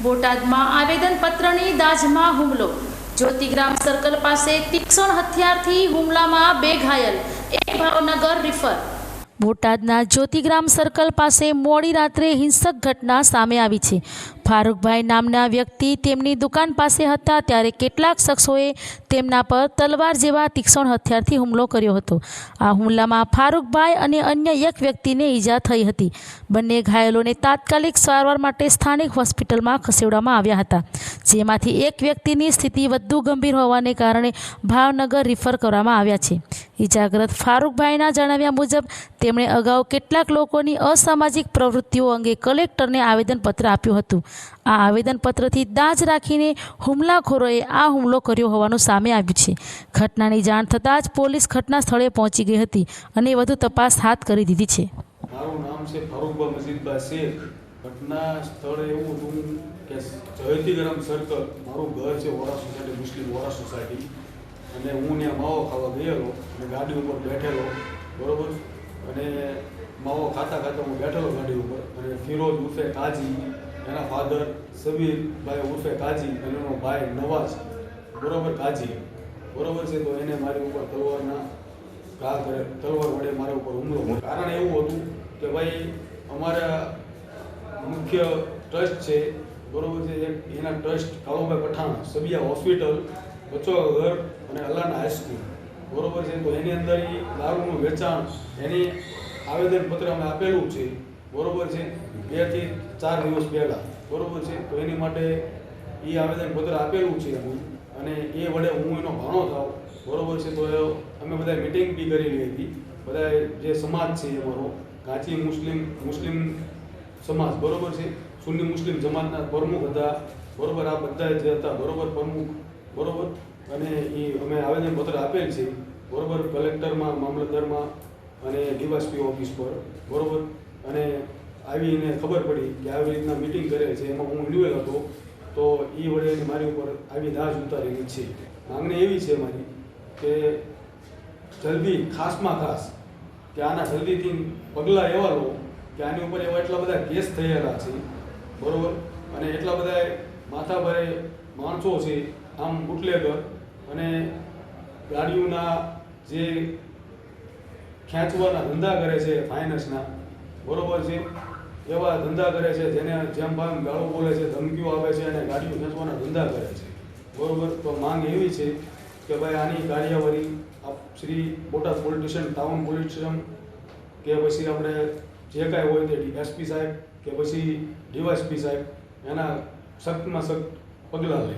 બોટાદમાં આવેદનપત્રની દાજમાં હુમલો. જ્યોતિગ્રામ સર્કલ પાસે તીક્ષ્ણ હથિયારથી હુમલામાં 2 ઘાયલ, 1 ભાવનગર રિફર. બોટાદના જ્યોતિગ્રામ સર્કલ પાસે મોડી રાત્રે હિંસક ઘટના સામે આવી છે. ફારૂકભાઈ નામના વ્યક્તિ તેમની દુકાન પાસે હતા ત્યારે કેટલાક શખ્સોએ તેમના પર તલવાર જેવા તીક્ષ્ણ હથિયારથી હુમલો કર્યો હતો. આ હુમલામાં ફારૂકભાઈ અને અન્ય એક વ્યક્તિને ઈજા થઈ હતી. બંને ઘાયલોને તાત્કાલિક સારવાર માટે સ્થાનિક હોસ્પિટલમાં ખસેડવામાં આવ્યા હતા, જેમાંથી એક વ્યક્તિની સ્થિતિ વધુ ગંભીર હોવાને કારણે ભાવનગર રિફર કરવામાં આવ્યા છે. ઈજાગ્રસ્ત ફારૂકભાઈના જણાવ્યા મુજબ તેમણે અગાઉ કેટલાક લોકોની અસામાજિક પ્રવૃત્તિઓ અંગે કલેક્ટરને આવેદનપત્ર આપ્યું હતું. આ આવેદનપત્રથી દાજ રાખીને હુમલાખોરોએ આ હુમલો કર્યો હોવાનું સામે આવ્યું છે. ઘટનાની જાણ થતાં જ પોલીસ ઘટના સ્થળે પહોંચી ગઈ હતી અને વધુ તપાસ હાથ કરી દીધી છે. મારું નામ છે ફારૂકભાઈ મજીદભાઈ શેખ. ઘટના સ્થળે એવું હતું કે જ્યોતિગ્રામ સર્કલ મારું ઘર છે, વોરા સોસાયટી, મુસ્લિમ વોરા સોસાયટી, અને હું ત્યાં માવો ખાવા ગયેલો અને ગાડી ઉપર બેઠેલો, બરાબર. અને માવો ખાતા ખાતા હું બેઠેલો ગાડી ઉપર, અને ફિરોઝ ઉર્ફે કાજી, એના ફાધર સબીરભાઈ ઉર્ફે કાજી અને એનો ભાઈ નવાઝ, બરાબર, કાજી, બરાબર છે. તો એને મારી ઉપર તલવારના ઘા કરે, તલવાર વડે મારા ઉપર હુમલો. કારણ એવું હતું કે ભાઈ અમારા મુખ્ય ટ્રસ્ટ છે, બરાબર છે, એના ટ્રસ્ટ કાળુભાઈ પઠાણ, સબિયા હોસ્પિટલ, બચ્ચો ઘર અને અલ્લાના હાઈસ્કૂલ, બરાબર છે. તો એની અંદર એ દારૂનું વેચાણ એની આવેદનપત્ર અમે આપેલું છે, બરાબર છે, 2 થી 4 દિવસ પહેલાં, બરાબર છે. તો એની માટે એ આવેદનપત્ર આપેલું છે હું, અને એ વડે હું એનો ભાણો થાવ, બરાબર છે. તો અમે બધા મિટિંગ બી કરેલી હતી, બધા જે સમાજ છે અમારો ગાંચી મુસ્લિમ સમાજ, બરાબર છે, સુન્ની મુસ્લિમ સમાજના પ્રમુખ હતા, બરાબર, આ બધા જે હતા, બરાબર, પ્રમુખ, બરાબર. અને એ અમે આવેદનપત્ર આપેલ છે, બરાબર, કલેક્ટરમાં, મામલતદારમાં અને ડીવાયએસપી ઓફિસ પર, બરાબર. અને આવીને ખબર પડી કે આવી રીતના મિટિંગ કરે છે, એમાં હું ઇન્વોલ્વ હતો, તો એ વડે મારી ઉપર આવી દાજ ઉતારેલી છે. માંગણી એવી છે મારી કે જલ્દી, ખાસમાં ખાસ, કે આના જલ્દીથી પગલાં એવા લો કે આની ઉપર એવા એટલા બધા કેસ થયેલા છે, બરાબર, અને એટલા બધા માથાભારે માણસો છે, આમ બુટલેગર અને ગાડીઓના જે ખેંચવાના ધંધા કરે છે, ફાઇનાન્સના, બરાબર છે, એવા ધંધા કરે છે, જેને જેમ ભામ ગાળો બોલે છે, ધમકીઓ આપે છે અને ગાડીઓ ખેંચવાના ધંધા કરે છે, બરાબર. તો માંગ એવી છે કે ભાઈ આની કાર્યવાહી Shri Botad police station, town police station, કે પછી આપણે જે કાંઈ હોય તે એસપી સાહેબ કે પછી ડીવાયએસપી સાહેબ એના સખ્તમાં સખ્ત પગલાં લે.